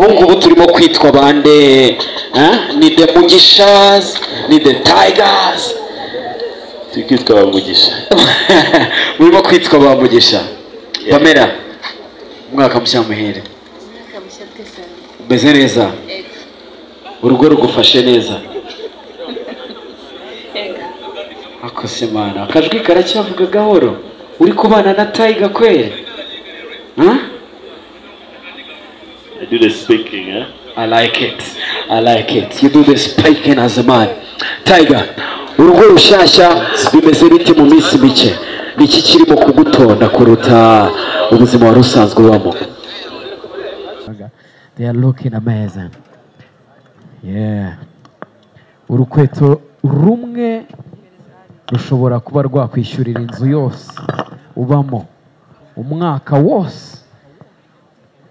Ubu turimo kwitwa bande, ni the Mugishas, ni the Tigers. Tukitwa bamugisha. Urimo kwitwa bamugisha. Pamela, mwaka mushya muhere. Mwaka mushya twese. Umeze neza? Ego. Urugo rugufashe neza? Ego. Akose mana, akajwi karacyavuga gahoro. Uri kubana na Tiger kweli? I do the speaking, eh? I like it. I like it. You do the speaking as a man. Tiger, urugo rushasha bimeze biti mu minsi mike. Niki kirimo kugutonda kuruta ubuzima wari usanzwe ubamo? They are looking amazing. Yeah. Urukweto rumwe rushobora kuba rwakwishyurira inzu yose ubamo umwaka wose.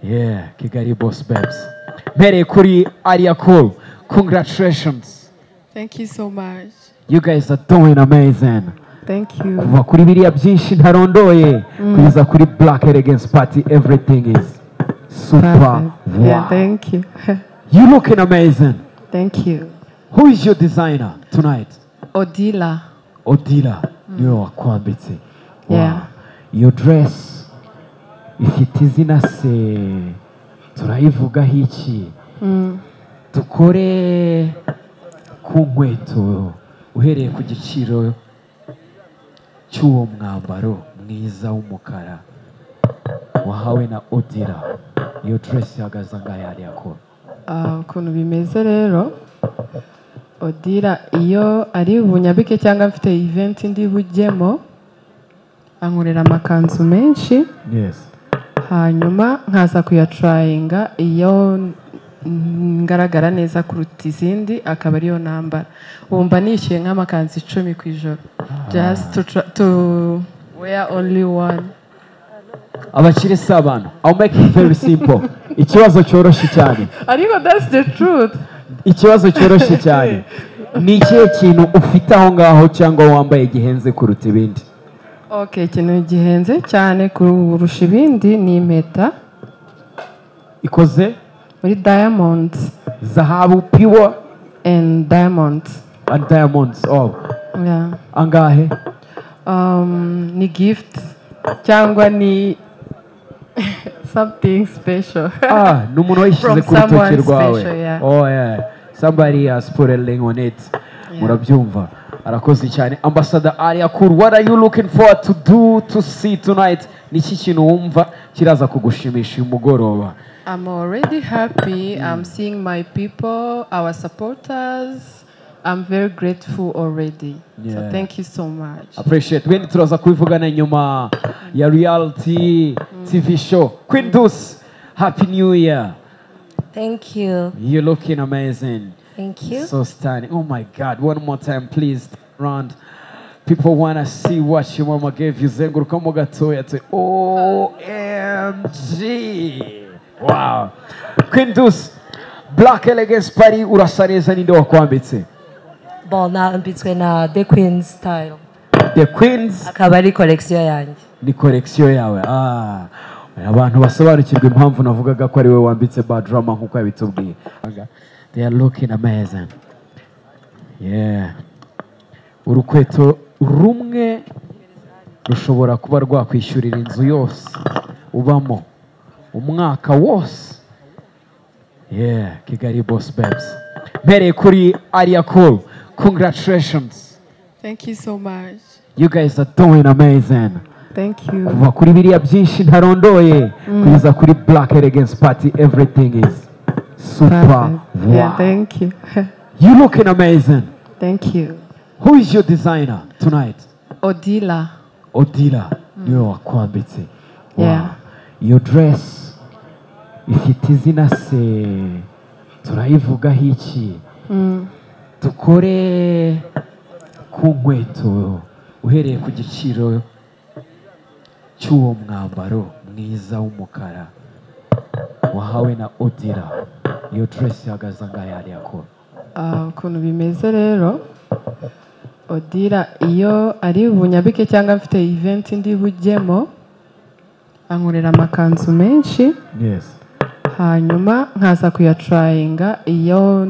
Yeah, Kigali Boss Babes. Mpereye kuri Aria Cool. Congratulations. Thank you so much. You guys are doing amazing. Thank you. Kuva kuri biriya byinshi ntarondoye kugeza kuri Black Elegance Party, everything is super. Wow. Yeah, thank you. You looking amazing. Thank you. Who is your designer tonight? Odila. Odila. Niwe wakwambitse. Yeah. Your dress ifite izina se turayivugaho iki? Tukore ku nkweto uhereye ku giciro cy'uwo mwambaro mwiza w'umukara wahawe na Odila. Iyo dress ihagaze angahe yari yakora? Ukuntu bimeze rero, Odila iyo ari bunyabike cyangwa mfite event ndi bujyemo ankorera amakanzu menshi. Yes. Hanyuma nkaza kuyatrayinga iyo ngaragara neza kuruta izindi akaba ariyo nambara. Wumva nishyuye nk'amakanzu 10 ku ijoro. Just to wear only one. Abakire sabana. I'll make it very simple. Ikibazo cyoroshye cyane. Ariko that's the truth. Ikibazo cyoroshye cyane. Ni ikihe kintu ufite aho ngaho cyangwa wambaye gihenze kuruta ibindi? Okay, ikintu gihenze cyane kurusha ibindi ni impeta. Ikoze muri diamonds. Zahabu pure and diamonds. And diamonds. Oh. Yeah. Angahe? Ni gift cyangwa ni something special. Numuntu wayishyize ku rutoki rwawe. Oh yeah. Somebody has put a ring on it. Murabyumva. Arakoze cyane. Ambassador Aria Cool, what are you looking forward to do, to see tonight? Niki kintu wumva kiraza kugushimisha umugoroba? I'm already happy. I'm seeing my people, our supporters. I'm very grateful already. Yeah. So thank you so much. Appreciate. When turaza kubivugana nyuma ya reality TV show. Queen Deuce, Happy New Year. Thank you. You're looking amazing. Thank you. So stunning. Oh my God. One more time, please. Round. People want to see what your mama gave you. Zenguruka mo gatoya to OMG. Wow. Queen Deuce, Black Elegance Party, urasa neza ninde wakwambitse? Bon, nambitswe na The Queen's style. The Queen's? Akaba ari collection yanjye. Ni collection yawe. Abantu basobanukirwa impamvu navugaga ko ari we wambitse bad drama nkuko yabitubwiye. They are looking amazing. Yeah. Urukweto rumwe rushobora kuba rwakwishyurira inzu yose ubamo umwaka wose. Yeah, Kigali Boss Babes. Mpereye kuri Aria Cool. Congratulations. Thank you so much. You guys are doing amazing. Thank you. Kuva kuri biriya byinshi ntarondoye kugeza kuri Black Elegance Party, everything is super. Wow. Yeah, thank you. You looking amazing. Thank you. Who is your designer tonight? Odila. Odila. Niwe wakwambitse. Yeah. Your dress ifite izina se turayivugaho iki? Tukore ku nkweto uhereye ku giciro cy'uwo mwambaro mwiza w'umukara wahawe na Odila. Iyo dress ihagaze angahe yari yakora? Ukuntu bimeze rero, Odila iyo ari bunyabike cyangwa mfite event ndi bujyemo ankorera amakanzu menshi. Yes. hanyuma nkaza kuyatrayinga iyo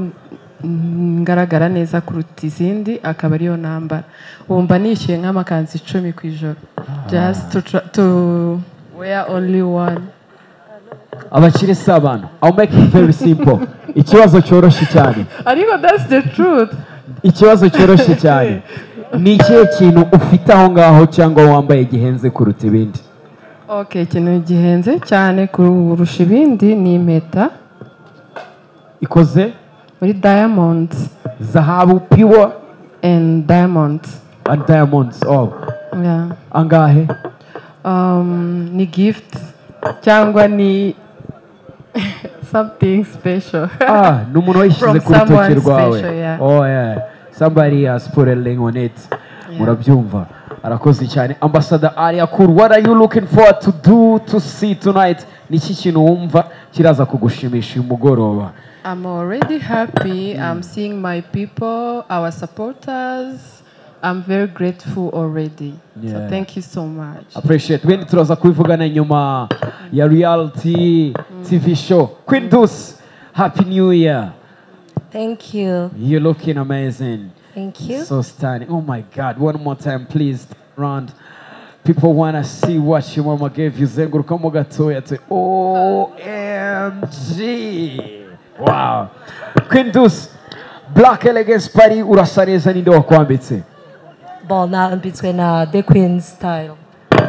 ngaragara neza kuruta izindi akaba ariyo nambara. Wumva nishyuye nk'amakanzu 10 ku ijoro just to wear only one. Abakire sabana, I'll make it very simple. Ikibazo cyoroshye cyane. Ariko that's the truth. Ikibazo cyoroshye cyane. Ni ikihe kintu ufite aho ngaho cyangwa wambaye gihenze kuruta ibindi? Okay, ikintu gihenze cyane kurusha ibindi ni impeta ikoze muri diamonds, zahabu pure and diamonds. And diamonds, oh. Yeah. Angahe? Ni gift cyangwa ni something special. Numuntu wayishyize ku rutoki rwawe. Oh yeah. Somebody has put a ring on it. Murabyumva. Arakoze cyane. Ambassador Aria Cool, what are you looking forward to do to see tonight? Niki kintu wumva kiraza kugushimisha umugoroba? I'm already happy. I'm seeing my people, our supporters. I'm very grateful already. Yeah. So thank you so much. Appreciate. When turaza kubivugana nyuma ya reality TV show. Queen Deuce, Happy New Year. Thank you. You're looking amazing. Thank you. So stunning. Oh my God. One more time, please. Round. People want to see what your mama gave you. Zenguruka mo gatoya te. OMG. Wow. Queen Deuce, Black Elegance Party, urasa neza ninde wakwambitse? Nambitswe na The Queen's style.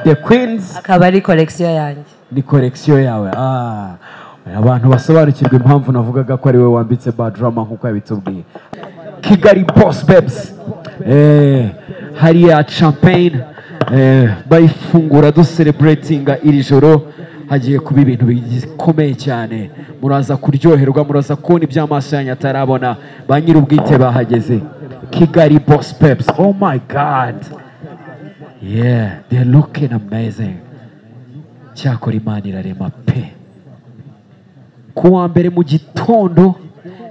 The Queen's? Akaba ari collection yanjye. Ni collection yawe. Abantu basobanukirwa impamvu navugaga ko ari we wambitse bad drama nkuko yabitubwiye. Kigali Boss Babes. Hariya champagne. Bayifungura du celebrating iri joro. Hagiye kuba ibintu bikomeye cyane. Muraza kuryoherwa, muraza kubona iby'amaso yanyu atarabona. Ba nyir'ubwite bahageze. Kigali Boss Babes. Oh my God. Yeah, they're looking amazing. Cyakora Imana irarema pe. Kuwa mbere mu gitondo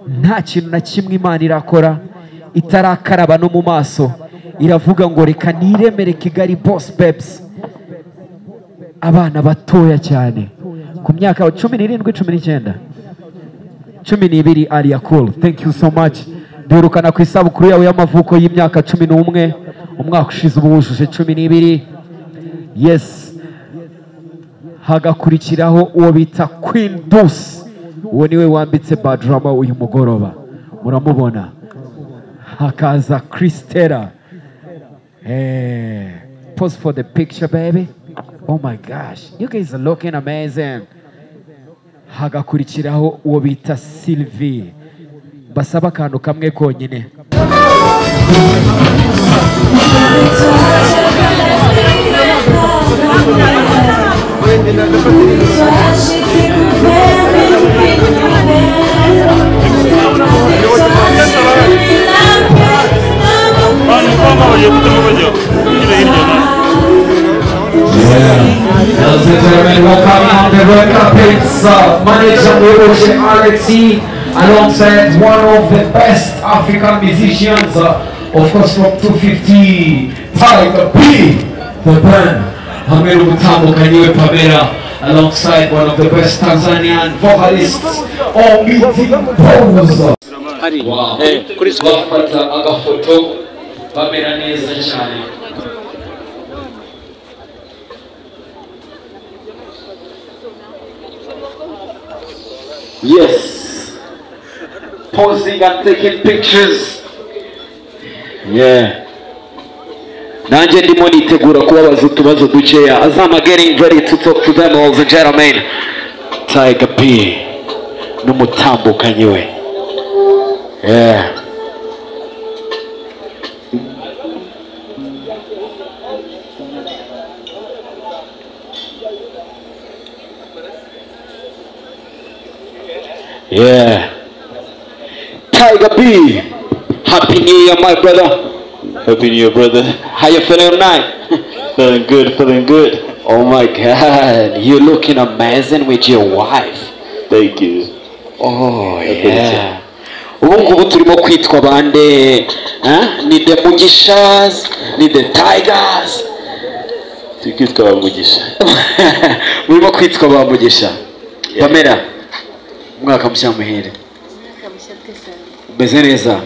nta kintu na kimwe Imana irakora itarakaraba no mu maso. Iravuga ngo reka niremere Kigali Boss Babes. Abana batoya cyane ku myaka 17 19 12 Aria Cool. Thank you so much. Durukana ku isabukuru yawe y'amavuko y'imyaka 11 umwaka ushize ubujuje 12. Yes. Hagakurikiraho uwo bita Queen Deuce. Uwo niwe wambitse bad drama uyu mugoroba. Muramubona. Hakaza Christella. Pose for the picture, baby. Oh my gosh, you guys are looking amazing. Hagakurikiraho uwo bita Sylvie. Basaba akantu kamwe konyine. Ladies and gentlemen, welcome on the red carpets, manager RXC, alongside one of the best African musicians, of course from 250, Tiger B, the band, Hamelu Mutambo Kaniwe Pamela, alongside one of the best Tanzanian vocalists, all meeting pose. Wow, wafata agafoto, Pamela neza cyane. Yes, posing and taking pictures. Yeah. Nanje ndimo nitegura kubabaza utubazo dukeya. As I'm getting ready to talk to them, ladies and gentlemen, Tiger B n'umutambo Kaniwe. Yeah. Yeah. Tiger B, Happy New Year, my brother. Happy New Year, brother. How you feeling tonight? Feeling good, feeling good. Oh my God, you're looking amazing with your wife. Thank you. Oh yeah. Ubu ngubu turimo kwitwa bande? Ni the Mugishas, ni the Tigers. Tukitwa Mugisha. Murimo kwitwa ba Mugisha. Pamela. Umwaka mushya muhire. Umeze neza?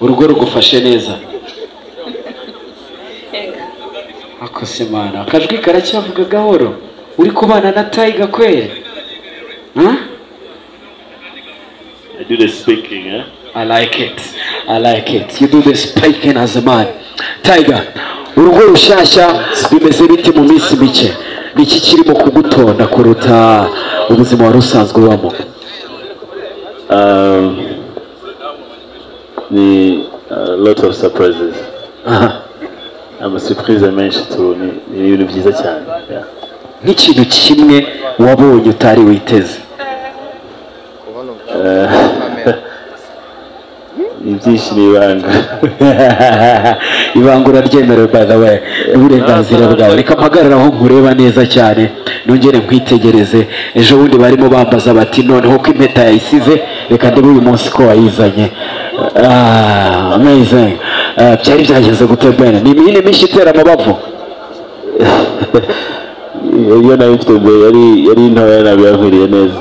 Urugo rugufashe neza? Akose mana, akajwi karacyavuga gahoro. Uri kubana na Tiger kweli? Huh? I do the speaking, eh? I like it. I like it. You do the speaking as a man. Tiger, urugo rushasha bimeze bite mu minsi mike? Niki kirimo kugutonda kuruta ubuzima wari usanzwe ubamo? A lot of surprises. I'm a surprise menshi tu ni ibintu byiza cyane. Nk'ikintu kimwe wabonye utari witeze. Ibyishimo ibanga. Ibanga uraryemerewe by the way. Uburenganzira bwawe. Reka mpagarara aho nkureba neza cyane. Nongere nkwitegereze. Ejo bundi barimo bambaza bati noneho ko impeta yayisize reka ndebe uyu munsi ko wayizanye. Amazing. Byari byageze gute Ben? Ni imihini myinshi itera amabavu. Iyo nabifite yari ntoya nabiyavuriye neza.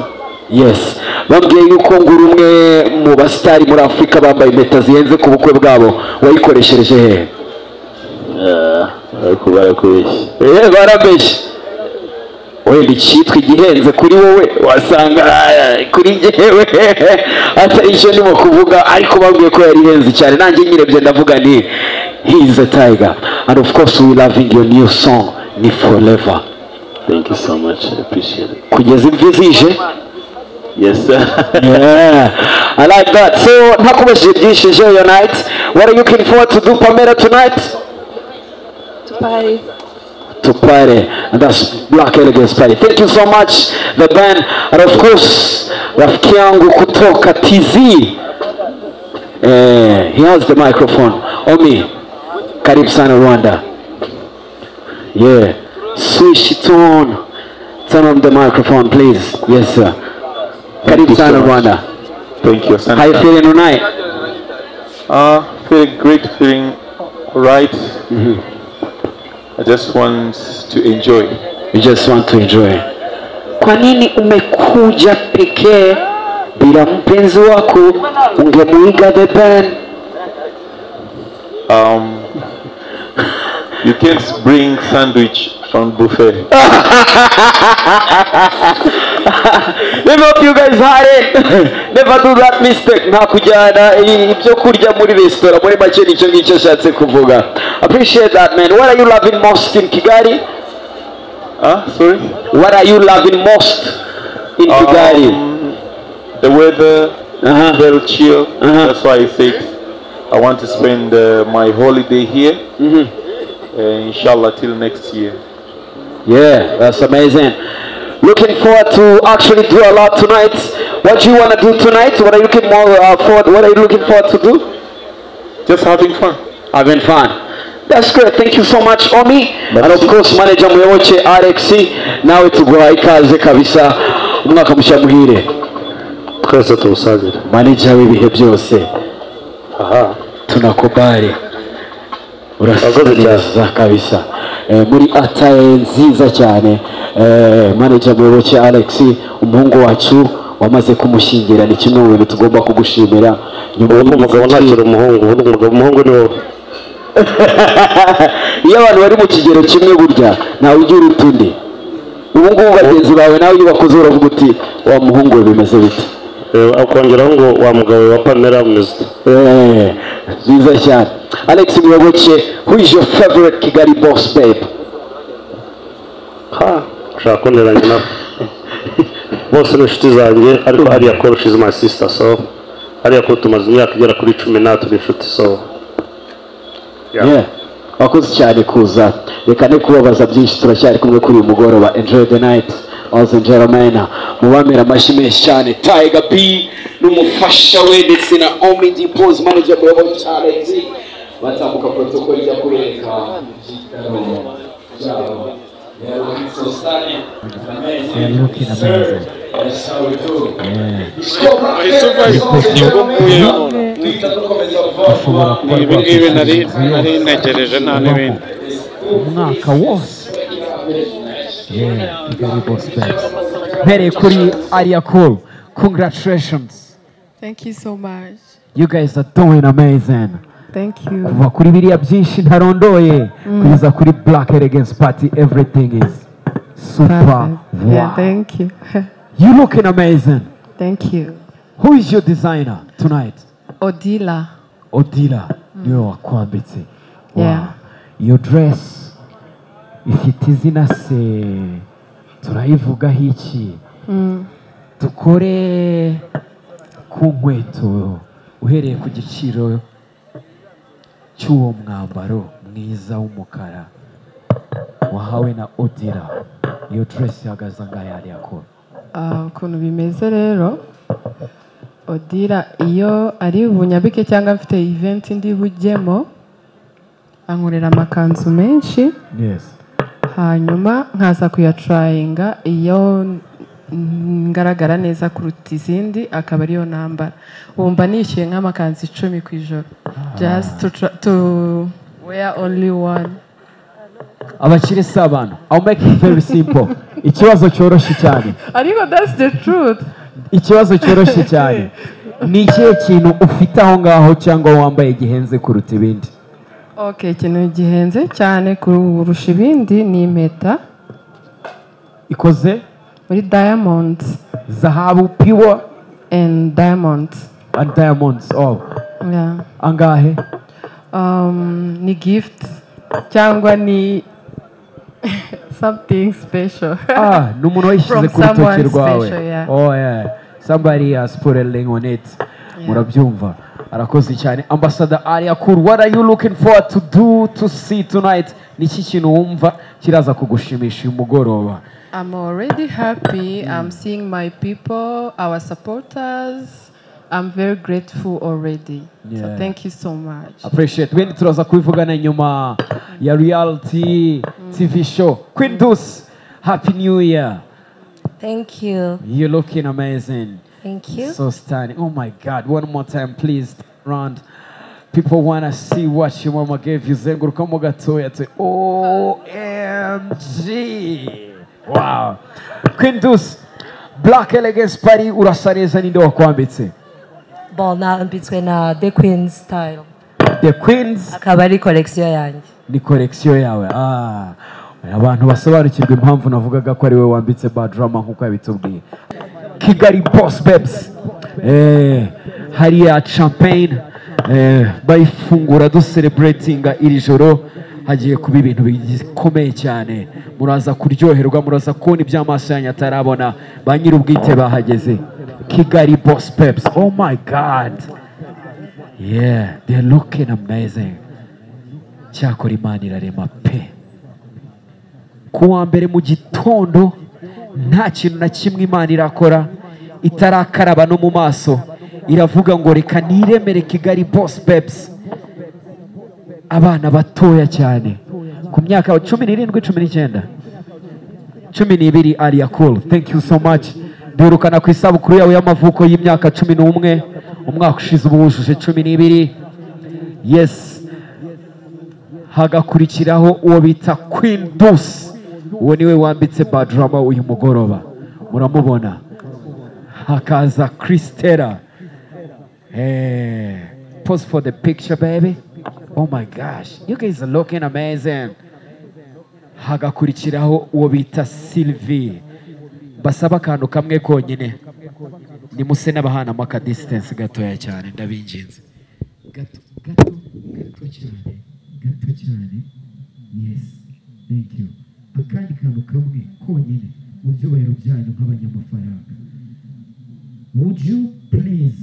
Yes. Bambwiye yuko nguru umwe mu basitari muri Afrika bambaye impeta zihenze ku bukwe bwabo wayikoreshereje he? Barakubeshye. Barabeshye. Wenda icyitwa igihenze kuri wowe wasanga kuri njyewe atari icyo ndimo kuvuga ariko bambwiye ko yari ihenze cyane nanjye nyirebye ndavuga ni he is a tiger and of course we loving your new song ni forever. Thank you so much. I appreciate it. Kugeza imvi zije? Yes sir. Yeah, I like that. So ntakubashije byinshi enjoy your night. What are you looking forward to do Pamela tonight? To party. To party, and that's Black Elegance Party. Thank you so much, the band, and of course, rafiki yangu kutoka TZ. He has the microphone. Omi, karibu sana Rwanda. Yeah, switch it on. Turn on the microphone, please. Yes, sir. Karibu sana Rwanda. Thank you. How you feeling tonight? Feeling great, feeling right. I just want to enjoy. You just want to enjoy. Kwa nini umekuja pekee bila mpenzi wako? Ungemuiga the band. You can't bring sandwich on buffet. Never hope you guys had it. Never do that mistake. Nta kujyana ibyo kurya muri restaurant muri make nicyo ngicyo ashatse kuvuga. Appreciate that man. What are you loving most in Kigali? Sorry? What are you loving most in Kigali? The weather, very chill. That's why I said I want to spend my holiday here. Inshallah till next year. Yeah, that's amazing. Looking forward to actually do a lot tonight. What do you want to do tonight? What are you looking more forward? What are you looking forward to do? Just having fun. Having fun. That's great. Thank you so much, Omi. And of course, manager muyoboke Alex. Nawe tuguha ikaze kabisa. Umwaka mushya muhire. Twese tuwusangire. Manager w'ibihe byose. Tunakubali. Urakoze neza kabisa. Muri ataye nziza cyane. Manager muyoboke Alex, umuhungu wacu wamaze kumushingira ni kimwe mu bintu tugomba kugushimira. Nyuma y'umugabo ntakiri umuhungu, umuhungu ni wowe. Iyo abantu bari mu kigero kimwe burya nawe ugira utundi. Ubu ngubu bagenzi bawe nawe iyo bakoze uravuga uti wa muhungu we bimeze bite? Akongeraho ngo wa mugabo wa Pamela meze. Nziza cyane. Alex muyoboke, who is your favorite Kigali Boss Babe? Shakonderanye na bose n'inshuti zanjye ariko hariya ko she's my sister, so hariya ko tumaze imyaka igera kuri 10 turi inshuti, so yeah. Wakoze cyane kuza. Reka ne kubabaza byinshi, turacyari kumwe kuri uyu mugoroba. Enjoy the night. Also Jeremiah mubamera amashyi menshi cyane. Tiger B n'umufasha we ndetse na Omi D Pose manager muyoboke Alex batambuka protocol ijya kubereka They are looking so stunning. They are looking amazing. That's how we do. Ibi nari ntegereje nta n'ibindi. Umwaka wose. Yeah, Kigali Boss Babes. Mpereye kuri Ariya Cool. Congratulations. Thank you so much. You guys are doing amazing. Thank you. Kuva kuri biriya byinshi ntarondoye kugeza kuri Black Elegance Party, everything is super. Wow. Yeah, thank you. You looking amazing. Thank you. Who is your designer tonight? Odila. Odila. Niwe wakwambitse. Yeah. Your dress ifite izina se turayivugaho iki? Dukore ku nkweto uhereye ku giciro cy'uwo mwambaro mwiza w'umukara wahawe na Odila. Iyo dress ihagaze angahe yari yakora? Ukuntu bimeze rero, Odila iyo ari bunyabike cyangwa mfite event ndi bujyemo ankorera amakanzu menshi. Yes. Hanyuma nkaza kuyatrayinga iyo ngaragara neza kuruta izindi akaba ariyo nambara. Wumva nishyuye nk'amakanzu 10 ku ijoro. Just to wear only one. Abakire sabana. I'll make it very simple. Ikibazo cyoroshye cyane. Ariko that's the truth. Ikibazo cyoroshye cyane. Ni ikihe kintu ufite aho ngaho cyangwa wambaye gihenze kuruta ibindi? Okay, ikintu gihenze cyane kurusha ibindi ni impeta. Ikoze? Muri diamonds. Zahabu pure and diamonds. And diamonds. Oh. Yeah. Angahe? Ni gift cyangwa ni something special. Numuntu wayishyize ku rutoki rwawe. Oh yeah. Somebody has put a link on it. Murabyumva. Arakoze cyane. Ambassador Aria Cool, what are you looking forward to see tonight? Niki kintu wumva kiraza kugushimisha umugoroba? I'm already happy. I'm seeing my people, our supporters. I'm very grateful already. Yeah. So thank you so much. Appreciate. When turaza kubivugana nyuma ya reality TV show. Queen Deuce, Happy New Year. Thank you. You're looking amazing. Thank you. So stunning. Oh my God. One more time, please. Round. People want to see what your mama gave you. Zenguruka mo gatoya te. OMG. Wow. Queen Deuce, Black Elegance Party, urasa neza ninde wakwambitse? Bon, nambitswe na The Queen's style. The Queen's? Akaba ari collection yanjye. Ni collection yawe. Abantu basobanukirwa impamvu navugaga ko ari we wambitse bad drama nkuko yabitubwiye. Kigali Boss Babes. Hariya champagne. Bayifungura du celebrating iri joro. Hagiye kuba ibintu bikomeye cyane. Muraza kuryoherwa, muraza kubona iby'amaso yanyu atarabona. Ba nyir'ubwite bahageze. Kigali Boss Babes. Oh my God. Yeah, they're looking amazing. Cyakora Imana irarema pe. Kuwa mbere mu gitondo nta kintu na kimwe Imana irakora itarakaraba no mu maso. Iravuga ngo reka niremere Kigali Boss Babes. Abana batoya cyane ku myaka 17 19 12 Aria Cool. Thank you so much. Durukana ku isabukuru yawe y'amavuko y'imyaka 11 umwaka ushize ubujuje 12. Yes. Hagakurikiraho uwo bita Queen Deuce. Uwo niwe wambitse bad drama uyu mugoroba. Muramubona. Hakaza Christella. Pose for the picture, baby. Oh my gosh, you guys are looking amazing. Hagakurikiraho uwo bita Sylvie. Basaba akantu kamwe konyine. Nimuse n'abahana maka distance gatoya cyane ndabinginze. Gato cyane. Yes, thank you. Akandi kantu kamwe konyine mu byubahiro byanyu nk'abanyamafaranga. Would you please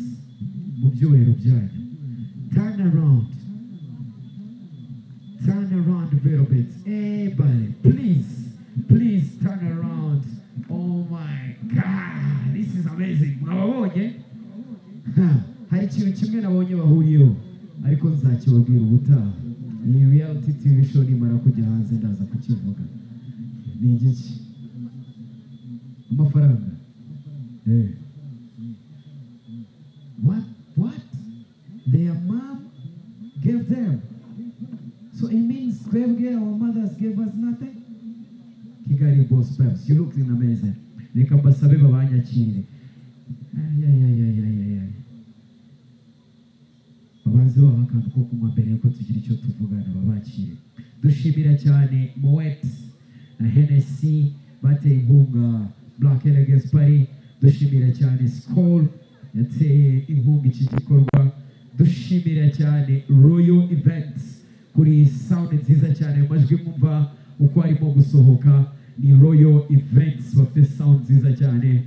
mu byubahiro byanyu turn around a little bit. Hey, buddy, please turn around. Oh my God, this is amazing. Mwabonye? Hari ikintu kimwe nabonye bahuriyeho ariko nzakibabwira ubutaha. Iyi reality TV show nimara kujya hanze ndaza kukivuga. Ni iki? Amafaranga. What? Their mom gave them. So it means our mothers gave us nothing? Kigali Boss Babes, you looking amazing. Reka mbasabe babanyakire. akantu ko kunywa mbere yuko tugira icyo tuvugana babakire dushimira cyane Moet na Hennessy bateye inkunga Black Elegance Party dushimira cyane Skol yateye inkunga iki gikorwa dushimira cyane Royal Events kuri sound nziza cyane amajwi mwumva uko arimo gusohoka ni Royal Events bafite sound nziza cyane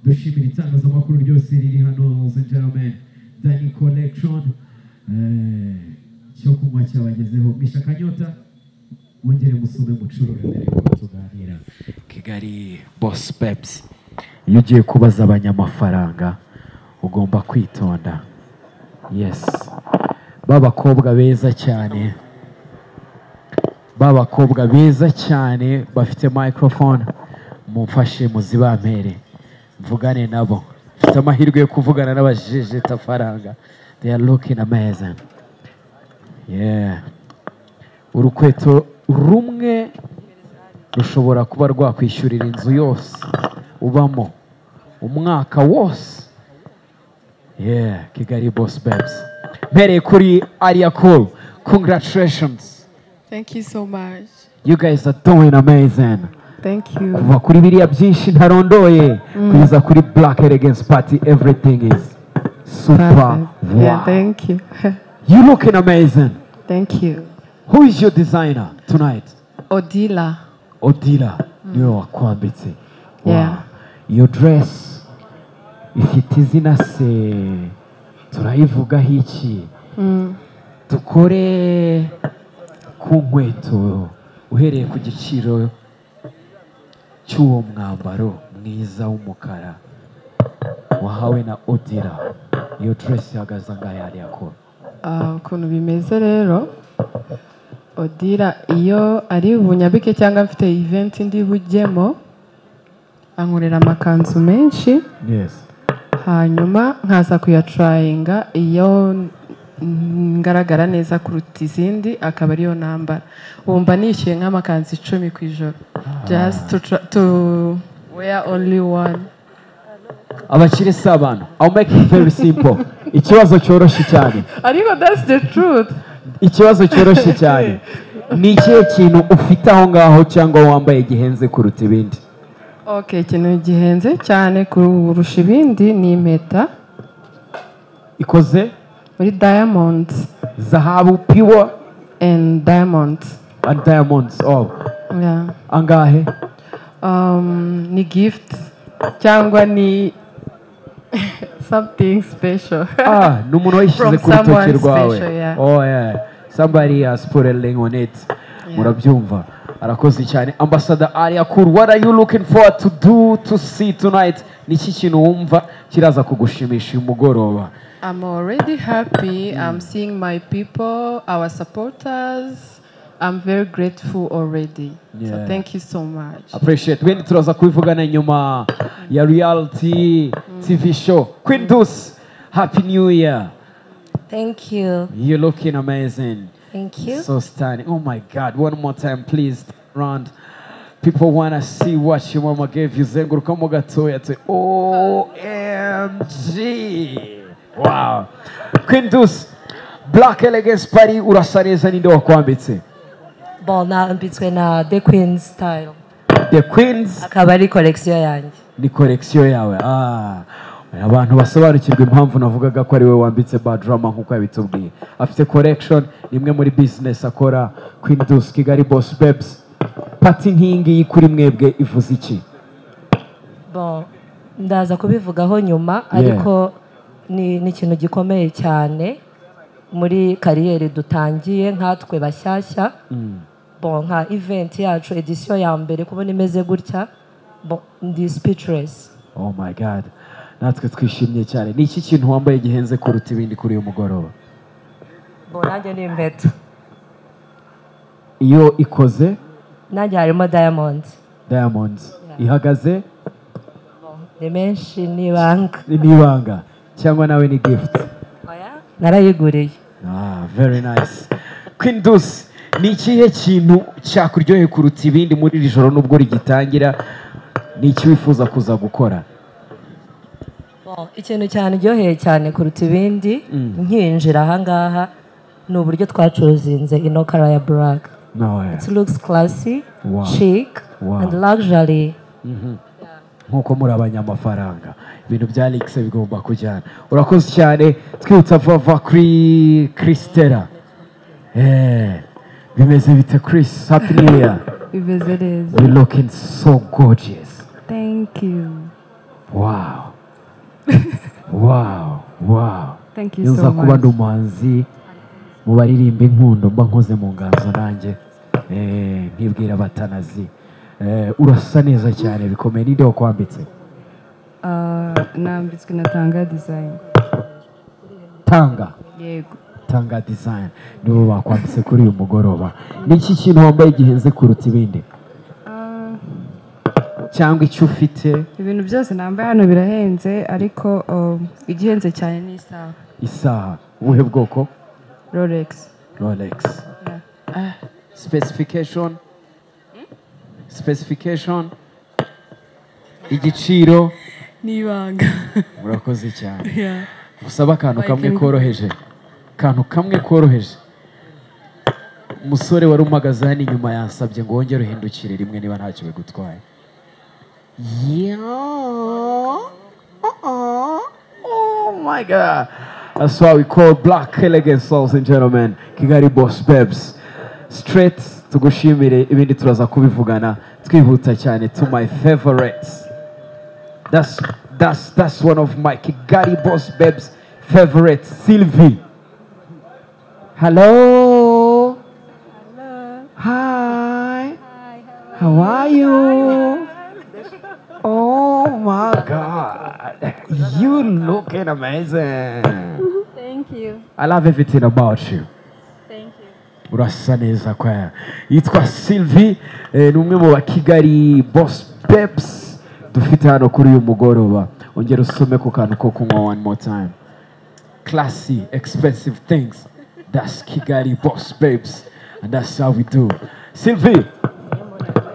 dushimira itangazamakuru ryose riri hano ladies and gentlemen Danny Collection cyo kunywa cyabagezeho misha kanyota wongere musome mucurure mbere yuko tuganira Kigali Boss Babes iyo ugiye kubaza abanyamafaranga ugomba kwitonda babakobwa beza cyane bafite microphone mumfashe muzibampere mvugane nabo mfite amahirwe yo kuvugana n'abajeje tafaranga they are looking amazing urukweto rumwe rushobora kuba rwakwishyurira inzu yose ubamo umwaka wose Kigali Boss Babes mpereye kuri Aria Cool congratulations. Thank you so much. You guys are doing amazing. Thank you. Kuva kuri biriya byinshi ntarondoye kugeza kuri Black Elegance Party everything is super. Wow. Yeah, thank you. You looking amazing. Thank you. Who is your designer tonight? Odila. Niwe wakwambitse. Yeah. Your dress ifite izina se turayivugaho iki? Tukore ku nkweto uhereye ku giciro cy'uwo mwambaro mwiza w'umukara wahawe na Odila. Iyo dress ihagaze angahe yari yakora? Ukuntu bimeze rero Odila iyo ari ubunyabike cyangwa mfite event ndi bujyemo ankorera amakanzu menshi hanyuma nkaza kuyatrayinga iyo ngaragara neza kuruta izindi akaba ariyo nambara wumva nishyuye nk'amakanzu 10 ku ijoro just to wear only one. Abakire si abantu. I'll make it very simple. Ikibazo cyoroshye cyane. Ariko that's the truth. Ikibazo cyoroshye cyane. Ni ikihe kintu ufite aho ngaho cyangwa wambaye gihenze kuruta ibindi? Okay, ikintu gihenze cyane kurusha ibindi ni impeta. Ikoze? Muri diamonds. Zahabu pure and diamonds. And diamonds. Oh. Yeah. Angahe? Ni gift cyangwa ni something special. Numuntu wayishyize ku rutoki rwawe. Oh yeah. Somebody has put a link on it. Murabyumva. Arakoze cyane. Ambassador Aria Cool, what are you looking forward to see tonight? Niki kintu wumva kiraza kugushimisha umugoroba? I'm already happy. I'm seeing my people, our supporters. I'm very grateful already. So thank you so much. Appreciate. When turaza kubivugana nyuma ya reality TV show. Queen Deuce, Happy New Year. Thank you. You're looking amazing. Thank you. So stunning. Oh my God. One more time, please. Round. People want to see what your mama gave you. Zenguruka mo gatoya to OMG. Wow. Queen Deuce, Black Elegance Party urasa neza ninde wakwambitse? Bon, nambitswe na The Queen's style. The Queen's? Akaba ari collection yanjye. Ni collection yawe. Abantu basobanukirwa impamvu navugaga ko ari we wambitse bad drama nkuko yabitubwiye. Afite collection nimwe muri business akora. Queen Deuce, Kigali Boss Babes. Party nkingi kuri mwebwe ivuze iki? Bon, ndaza kubivugaho nyuma ariko ni ikintu gikomeye cyane muri kariyeri dutangiye nkatwe bashyashya. Bon, nka event yacu edition ya mbere kubona imeze gutya, bon, ndi speechless. Oh my God. Natwe twishimye cyane. Ni iki kintu wambaye gihenze kuruta ibindi kuri uyu mugoroba? Bon, nanjye ni impeta. Iyo ikoze? Nanjye harimo diamonds. Diamonds. Ihagaze? Bon, ni menshi n'ibanga. N'ibanga. Cyangwa nawe ni gift? Oya, narayiguriye. Very nice. Queen Deuce, ni ikihe kintu cyakuryoheye kuruta ibindi muri iri joro nubwo rigitangira? Ni iki wifuza kuza gukora? ikintu cyane ryoheye cyane kuruta ibindi nkinjira ahangaha ni uburyo twacuruzinze ino kara ya black. It looks classy, chic and luxury. Nkuko muri abanyamafaranga ibintu bya Alex bigomba kujyana. Urakoze cyane twitsa vava kuri Kristera. Bimeze bite Chris? Happy New Year. Bimeze neza. You're looking so gorgeous. Thank you. Wow. Wow. Thank you so much. Yuza kuba ndumanzi mu baririmba inkundo mba nkoze mu nganzo nanjye. Nkibwira abatanazi. Urasa neza cyane bikomeye. Ninde wakwambitse? Nambitswe na Tanga Design. Tanga? Yego. Tanga Design nibo bakwambitse kuri uyu mugoroba. Niki kintu wambaye gihenze kuruta ibindi? Cyangwa icyo ufite? Ibintu byose nambaye hano birahenze ariko igihenze cyane ni isaha. Isaha ubuhe bwoko? Rolex. Specification igiciro nibanga. Murakoze cyane. Usaba akantu kamwe koroheje. Umusore wari umagaze hano inyuma yansabye ngo wongere uhindukire rimwe niba ntacyo bigutwaye. Oh my God. That's why we call black elegance, ladies and gentlemen. Kigali Boss Babes. Straight tugushimire ibindi turaza kubivugana twihuta cyane to my favorites. That's one of my Kigali Boss Babes favorites, Sylvie. Hello. Hi. How are you? Oh my God. You looking amazing. Thank you. I love everything about you. Thank you. Urasa neza kwa. Yitwa Sylvie, ni umwe mu Kigali Boss Babes dufite hano kuri uyu mugoroba. Ongera usome ku kantu ko kunywa one more time. Classy, expensive things. That's Kigali Boss Babes. And that's how we do. Sylvie,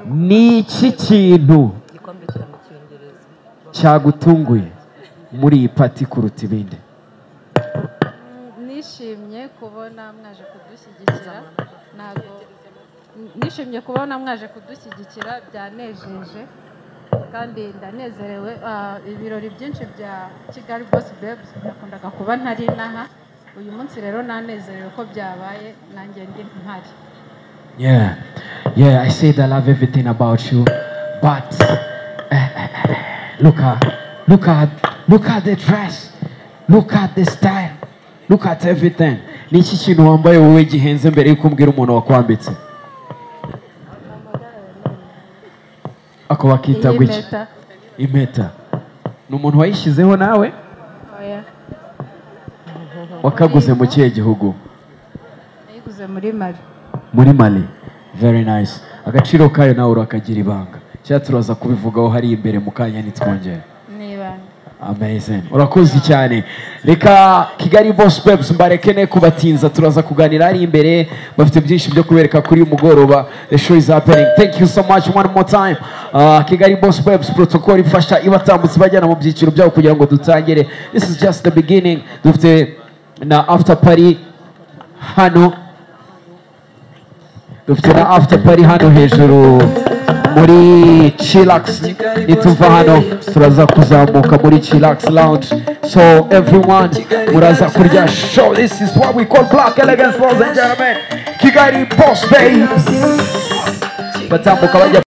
ni iki kintu cyagutunguye muri iyi pati kuruta ibindi? Nishimye kubona mwaje kudushyigikira. Nishimye kubona mwaje kudushyigikira byanejeje kandi ndanezerewe. Ibirori byinshi bya Kigali Boss Babes nakundaga kuba ntari naha. Uyu munsi rero nanezerewe ko byabaye nanjye ndi ntari. Yeah, I said I love everything about you, but look at the dress, look at the style, look at everything. Ni iki kintu wambaye wowe gihenze mbere yuko umbwira umuntu wakwambitse? Ako bakita gwiki? Impeta. Ni umuntu wayishyizeho nawe? Oya. Wakaguze mu kihe gihugu? Nayiguze muri Mali. Muri Mali. Very nice. Agaciro kayo nawe urakagira ibanga. Cyaturaza kubivugaho hari imbere mu kanya nitwongera. Niba. Amazing. Urakoze cyane. Reka Kigali Boss Babes mbarekene kubatinza turaza kuganira ari imbere bafite byinshi byo kubereka kuri mugoroba. The show is happening. Thank you so much one more time. Kigali Boss Babes protocol ifasha ibatambutse bajyana mu byiciro byabo kugira ngo dutangire. This is just the beginning. Dufite na after party hano. Dufite na after party hano hejuru muri Chillax. Nituva hano turaza kuzamuka muri Chillax Lounge. So everyone muraza kurya show. This is what we call black elegance, ladies and gentlemen. Kigali Boss Babes. Batambuka bajya